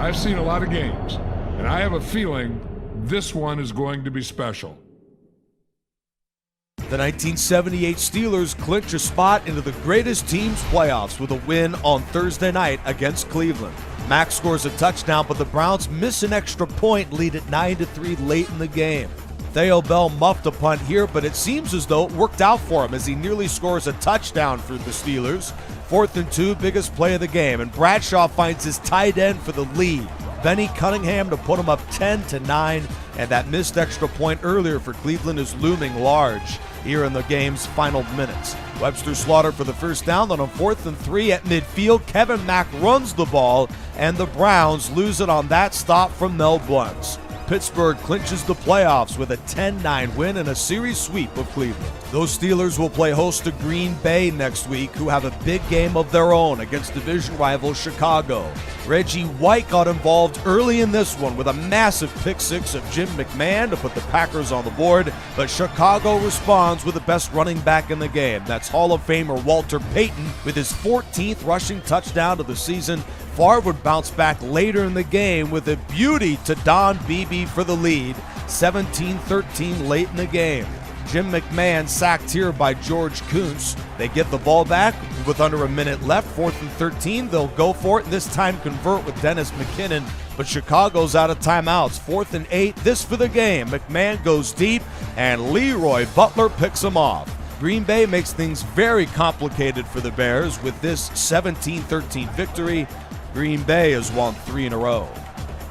I've seen a lot of games, and I have a feeling this one is going to be special. The 1978 Steelers clinch a spot into the greatest team's playoffs with a win on Thursday night against Cleveland. Mack scores a touchdown, but the Browns miss an extra point, lead at 9-3 late in the game. Theo Bell muffed a punt here, but it seems as though it worked out for him as he nearly scores a touchdown for the Steelers. 4th and 2, biggest play of the game, and Bradshaw finds his tight end for the lead. Benny Cunningham to put him up 10-9, and that missed extra point earlier for Cleveland is looming large here in the game's final minutes. Webster Slaughter for the first down, then on 4th and 3 at midfield, Kevin Mack runs the ball, and the Browns lose it on that stop from Mel Blount. Pittsburgh clinches the playoffs with a 10-9 win and a series sweep of Cleveland. Those Steelers will play host to Green Bay next week, who have a big game of their own against division rival Chicago. Reggie White got involved early in this one with a massive pick six of Jim McMahon to put the Packers on the board, but Chicago responds with the best running back in the game. That's Hall of Famer Walter Payton with his 14th rushing touchdown of the season. Favre would bounce back later in the game with a beauty to Don Beebe for the lead, 17-13 late in the game. Jim McMahon sacked here by George Kuntz. They get the ball back with under a minute left, 4th and 13. They'll go for it, and this time convert with Dennis McKinnon, but Chicago's out of timeouts. 4th and 8, this for the game. McMahon goes deep, and Leroy Butler picks him off. Green Bay makes things very complicated for the Bears with this 17-13 victory. Green Bay has won 3 in a row.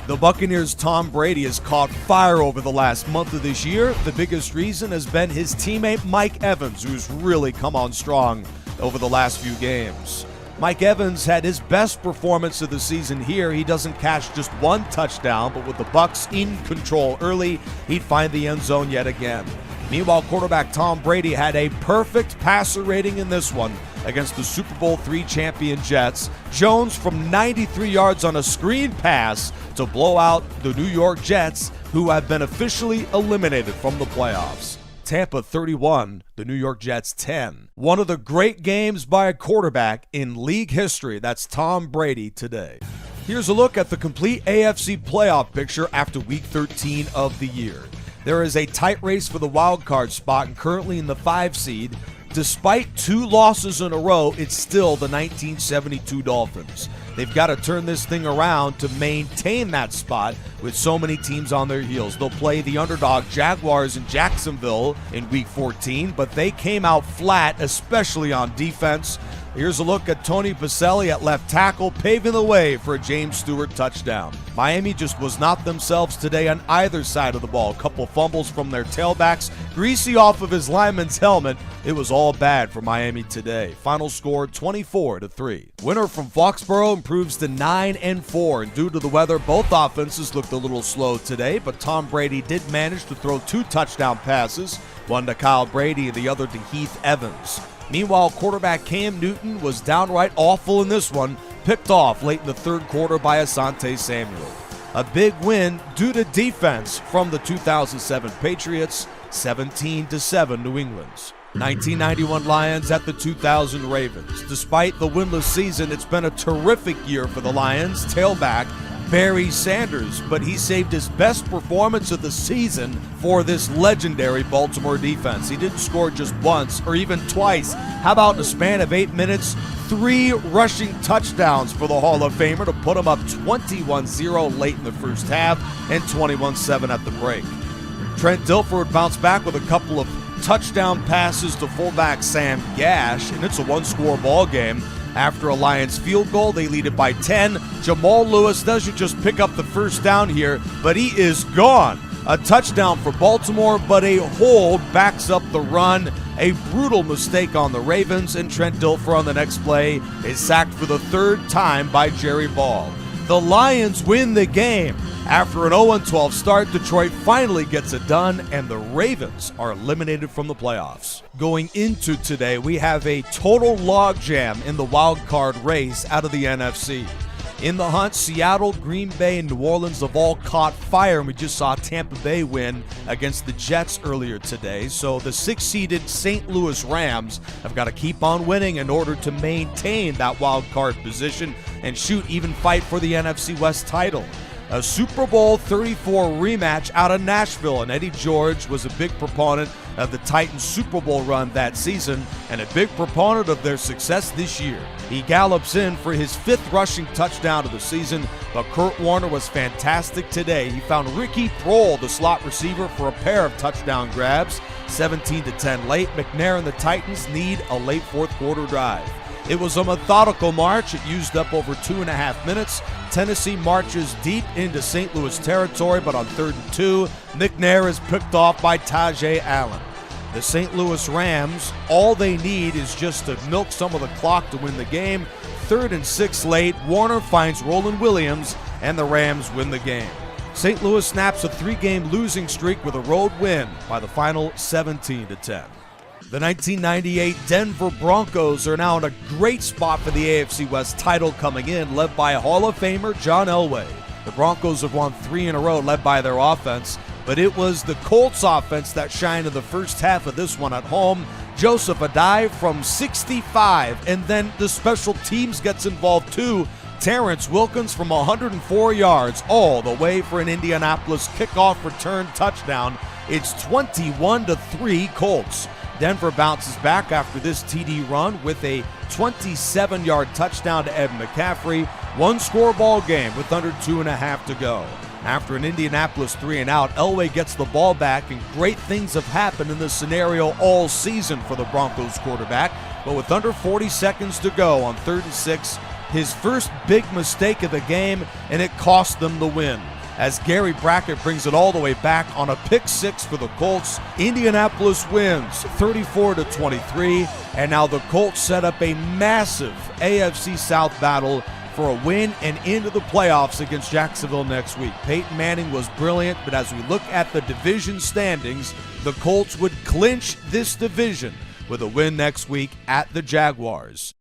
The Buccaneers' Tom Brady has caught fire over the last month of this year. The biggest reason has been his teammate Mike Evans, who's really come on strong over the last few games. Mike Evans had his best performance of the season here. He doesn't cash just one touchdown, but with the Bucs in control early, he'd find the end zone yet again. Meanwhile, quarterback Tom Brady had a perfect passer rating in this one against the Super Bowl III champion Jets. Jones from 93 yards on a screen pass to blow out the New York Jets, who have been officially eliminated from the playoffs. Tampa 31, the New York Jets 10. One of the great games by a quarterback in league history. That's Tom Brady today. Here's a look at the complete AFC playoff picture after Week 13 of the year. There is a tight race for the wild card spot and currently in the 5 seed. Despite 2 losses in a row, it's still the 1972 Dolphins. They've got to turn this thing around to maintain that spot with so many teams on their heels. They'll play the underdog Jaguars in Jacksonville in Week 14, but they came out flat, especially on defense. Here's a look at Tony Baselli at left tackle, paving the way for a James Stewart touchdown. Miami just was not themselves today on either side of the ball. A couple fumbles from their tailbacks, Greasy off of his lineman's helmet. It was all bad for Miami today. Final score 24-3. Winner from Foxborough improves to 9-4, and due to the weather, both offenses looked a little slow today, but Tom Brady did manage to throw 2 touchdown passes, one to Kyle Brady and the other to Heath Evans. Meanwhile, quarterback Cam Newton was downright awful in this one, picked off late in the third quarter by Asante Samuel. A big win due to defense from the 2007 Patriots, 17-7 New England's. 1991 Lions at the 2000 Ravens. Despite the winless season, it's been a terrific year for the Lions. Tailback Barry Sanders, but he saved his best performance of the season for this legendary Baltimore defense. He didn't score just once or even twice. How about in a span of 8 minutes, 3 rushing touchdowns for the Hall of Famer to put him up 21-0 late in the first half and 21-7 at the break. Trent Dilfer bounced back with a couple of touchdown passes to fullback Sam Gash, and it's a 1-score ball game. After a Lions field goal, they lead it by 10. Jamal Lewis doesn't just pick up the first down here, but he is gone. A touchdown for Baltimore, but a hold backs up the run. A brutal mistake on the Ravens, and Trent Dilfer on the next play is sacked for the 3rd time by Jerry Ball. The Lions win the game. After an 0-12 start, Detroit finally gets it done, and the Ravens are eliminated from the playoffs. Going into today, we have a total logjam in the wild card race out of the NFC. In the hunt, Seattle, Green Bay, and New Orleans have all caught fire, and we just saw Tampa Bay win against the Jets earlier today. So the 6-seeded St. Louis Rams have got to keep on winning in order to maintain that wild card position and even fight for the NFC West title. A Super Bowl 34 rematch out of Nashville, and Eddie George was a big proponent of the Titans' Super Bowl run that season and a big proponent of their success this year. He gallops in for his 5th rushing touchdown of the season, but Kurt Warner was fantastic today. He found Ricky Proehl, the slot receiver, for a pair of touchdown grabs. 17-10 late. McNair and the Titans need a late fourth quarter drive. It was a methodical march. It used up over 2.5 minutes. Tennessee marches deep into St. Louis territory, but on 3rd and 2, McNair is picked off by Tajay Allen. The St. Louis Rams, all they need is just to milk some of the clock to win the game. 3rd and 6 late, Warner finds Roland Williams, and the Rams win the game. St. Louis snaps a 3-game losing streak with a road win by the final 17-10. The 1998 Denver Broncos are now in a great spot for the AFC West title coming in, led by Hall of Famer John Elway. The Broncos have won 3 in a row, led by their offense, but it was the Colts offense that shined in the first half of this one at home. Joseph, a dive from 65, and then the special teams gets involved too. Terrence Wilkins from 104 yards all the way for an Indianapolis kickoff return touchdown. It's 21-3 Colts. Denver bounces back after this TD run with a 27-yard touchdown to Ed McCaffrey. One-score ball game with under 2.5 to go. After an Indianapolis 3-and-out, Elway gets the ball back, and great things have happened in this scenario all season for the Broncos quarterback. But with under 40 seconds to go on 3rd and 6, his first big mistake of the game, and it cost them the win. As Gary Brackett brings it all the way back on a pick-6 for the Colts, Indianapolis wins 34-23, and now the Colts set up a massive AFC South battle for a win and into the playoffs against Jacksonville next week. Peyton Manning was brilliant, but as we look at the division standings, the Colts would clinch this division with a win next week at the Jaguars.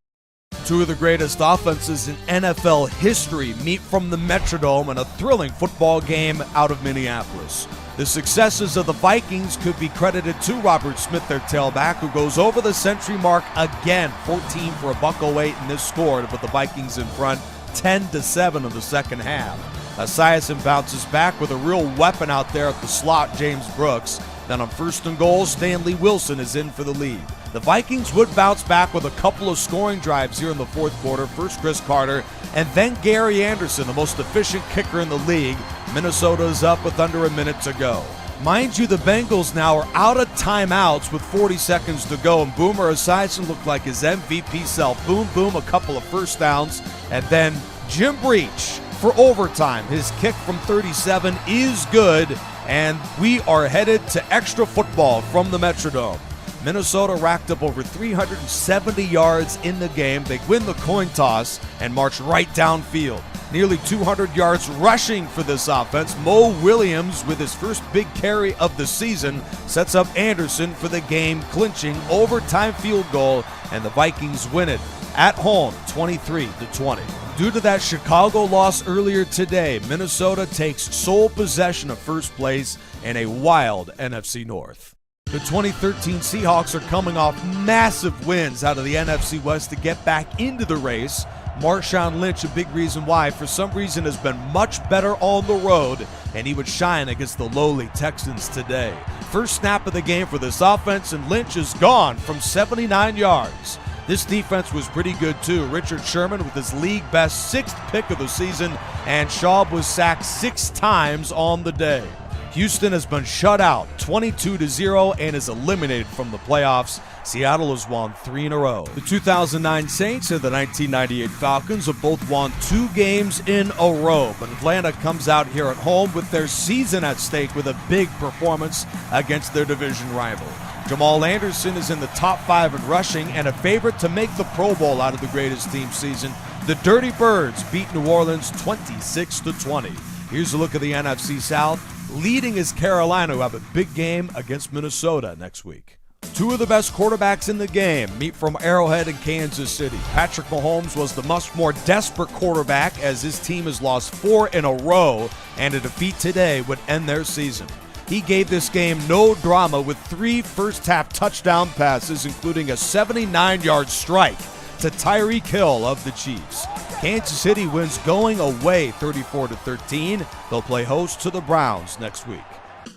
2 of the greatest offenses in NFL history meet from the Metrodome in a thrilling football game out of Minneapolis. The successes of the Vikings could be credited to Robert Smith, their tailback, who goes over the century mark again. 14 for $108 in this score to put the Vikings in front 10-7 in the second half. Esiason bounces back with a real weapon out there at the slot, James Brooks. Then on 1st and goal, Stanley Wilson is in for the lead. The Vikings would bounce back with a couple of scoring drives here in the fourth quarter. First Chris Carter, and then Gary Anderson, the most efficient kicker in the league. Minnesota is up with under a minute to go. Mind you, the Bengals now are out of timeouts with 40 seconds to go, and Boomer Esiason looked like his MVP self. Boom, boom, a couple of first downs, and then Jim Breach for overtime. His kick from 37 is good, and we are headed to extra football from the Metrodome. Minnesota racked up over 370 yards in the game. They win the coin toss and march right downfield. Nearly 200 yards rushing for this offense. Mo Williams, with his first big carry of the season, sets up Anderson for the game-clinching overtime field goal, and the Vikings win it at home 23-20. Due to that Chicago loss earlier today, Minnesota takes sole possession of first place in a wild NFC North. The 2013 Seahawks are coming off massive wins out of the NFC West to get back into the race. Marshawn Lynch, a big reason why, for some reason has been much better on the road, and he would shine against the lowly Texans today. First snap of the game for this offense, and Lynch is gone from 79 yards. This defense was pretty good too. Richard Sherman with his league-best 6th pick of the season, and Schaub was sacked 6 times on the day. Houston has been shut out 22-0 and is eliminated from the playoffs. Seattle has won 3 in a row. The 2009 Saints and the 1998 Falcons have both won 2 games in a row, but Atlanta comes out here at home with their season at stake with a big performance against their division rival. Jamal Anderson is in the top 5 in rushing and a favorite to make the Pro Bowl out of the greatest team season. The Dirty Birds beat New Orleans 26-20. Here's a look at the NFC South. Leading is Carolina, who have a big game against Minnesota next week. Two of the best quarterbacks in the game meet from Arrowhead and Kansas City. Patrick Mahomes was the much more desperate quarterback as his team has lost 4 in a row, and a defeat today would end their season. He gave this game no drama with 3 first-half touchdown passes, including a 79-yard strike to Tyreek Hill of the Chiefs. Kansas City wins going away 34-13. They'll play host to the Browns next week.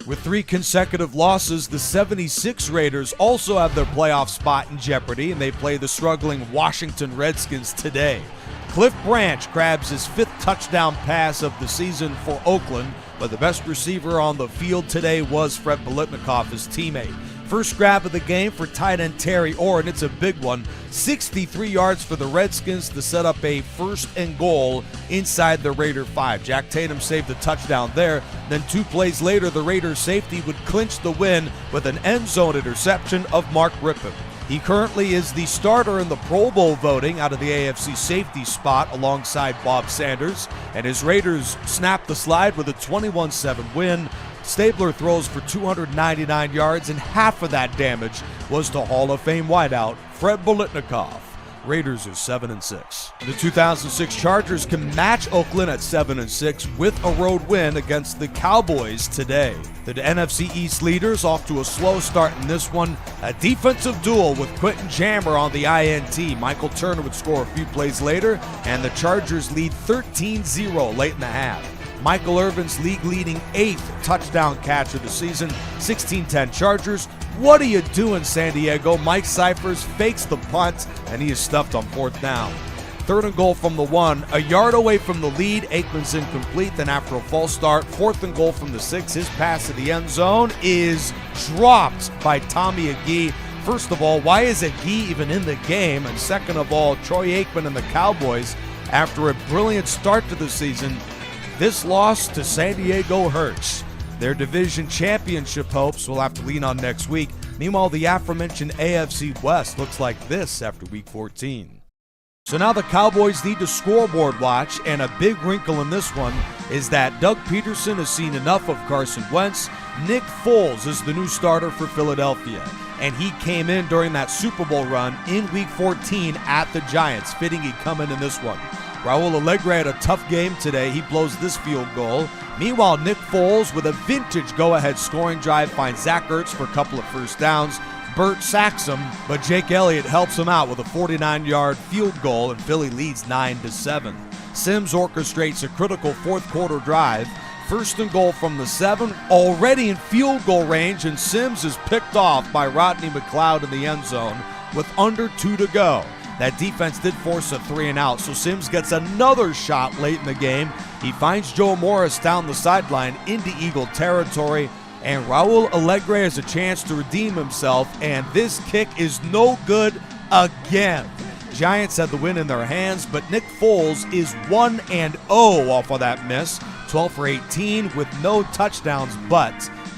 With 3 consecutive losses, the 76 Raiders also have their playoff spot in jeopardy, and they play the struggling Washington Redskins today. Cliff Branch grabs his 5th touchdown pass of the season for Oakland, but the best receiver on the field today was Fred Biletnikoff, his teammate. First grab of the game for tight end Terry Orr, and it's a big one. 63 yards for the Redskins to set up a 1st and goal inside the Raider 5. Jack Tatum saved the touchdown there. Then 2 plays later, the Raiders safety would clinch the win with an end zone interception of Mark Rippon. He currently is the starter in the Pro Bowl voting out of the AFC safety spot alongside Bob Sanders, and his Raiders snapped the slide with a 21-7 win. Stabler throws for 299 yards, and half of that damage was to Hall of Fame wideout Fred Biletnikoff. Raiders are 7-6. The 2006 Chargers can match Oakland at 7-6 with a road win against the Cowboys today. The NFC East leaders off to a slow start in this one. A defensive duel with Quentin Jammer on the INT. Michael Turner would score a few plays later, and the Chargers lead 13-0 late in the half. Michael Irvin's league-leading 8th touchdown catch of the season. 16-10 Chargers. What are you doing, San Diego? Mike Cyphers fakes the punt, and he is stuffed on 4th down. 3rd and goal from the 1. A yard away from the lead. Aikman's incomplete. Then after a false start, 4th and goal from the 6. His pass to the end zone is dropped by Tommy Agee. First of all, why is Agee even in the game? And second of all, Troy Aikman and the Cowboys, after a brilliant start to the season, this loss to San Diego hurts. Their division championship hopes will have to lean on next week. Meanwhile, the aforementioned AFC West looks like this after Week 14. So now the Cowboys need to scoreboard watch, and a big wrinkle in this one is that Doug Peterson has seen enough of Carson Wentz. Nick Foles is the new starter for Philadelphia, and he came in during that Super Bowl run in Week 14 at the Giants. Fitting he'd come in this one. Raul Allegre had a tough game today. He blows this field goal. Meanwhile, Nick Foles with a vintage go-ahead scoring drive finds Zach Ertz for a couple of first downs. Burt sacks him, but Jake Elliott helps him out with a 49-yard field goal, and Philly leads 9-7. Sims orchestrates a critical 4th quarter drive. 1st and goal from the 7, already in field goal range, and Sims is picked off by Rodney McLeod in the end zone with under 2 to go. That defense did force a 3-and-out, so Sims gets another shot late in the game. He finds Joe Morris down the sideline into Eagle territory, and Raul Allegre has a chance to redeem himself, and this kick is no good again. Giants had the win in their hands, but Nick Foles is 1-0 off of that miss. 12 for 18 with no touchdowns, but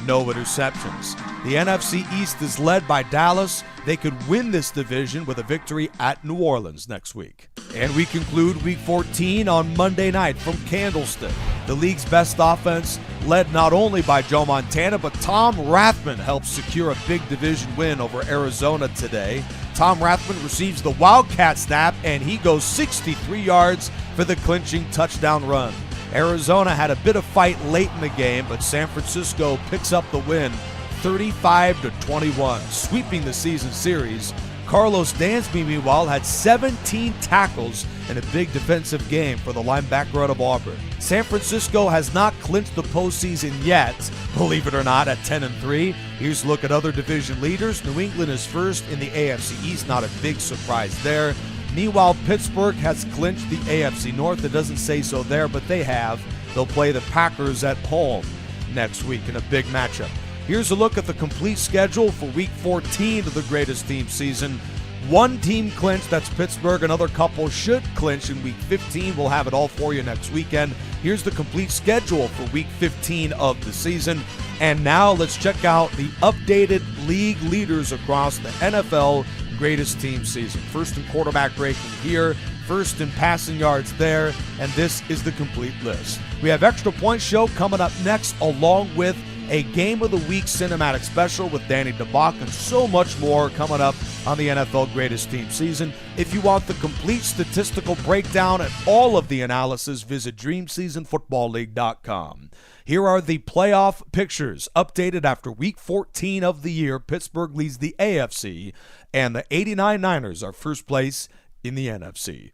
no interceptions. The NFC East is led by Dallas. They could win this division with a victory at New Orleans next week. And we conclude Week 14 on Monday night from Candlestick. The league's best offense, led not only by Joe Montana, but Tom Rathman helps secure a big division win over Arizona today. Tom Rathman receives the Wildcat snap, and he goes 63 yards for the clinching touchdown run. Arizona had a bit of fight late in the game, but San Francisco picks up the win 35-21, sweeping the season series. Carlos Dansby, meanwhile, had 17 tackles in a big defensive game for the linebacker out of Auburn. San Francisco has not clinched the postseason yet, believe it or not, at 10-3. Here's a look at other division leaders. New England is first in the AFC East, not a big surprise there. Meanwhile, Pittsburgh has clinched the AFC North. It doesn't say so there, but they have. They'll play the Packers at home next week in a big matchup. Here's a look at the complete schedule for Week 14 of the greatest team season. One team clinched, that's Pittsburgh. Another couple should clinch in Week 15. We'll have it all for you next weekend. Here's the complete schedule for Week 15 of the season. And now let's check out the updated league leaders across the NFL greatest team season. First in quarterback ranking here, first in passing yards there, and this is the complete list. We have Extra Point Show coming up next, along with a Game of the Week cinematic special with Danny DeBach, and so much more coming up on the NFL Greatest Team season. If you want the complete statistical breakdown and all of the analysis, visit DreamSeasonFootballLeague.com. Here are the playoff pictures updated after Week 14 of the year. Pittsburgh leads the AFC, and the 89 Niners are first place in the NFC.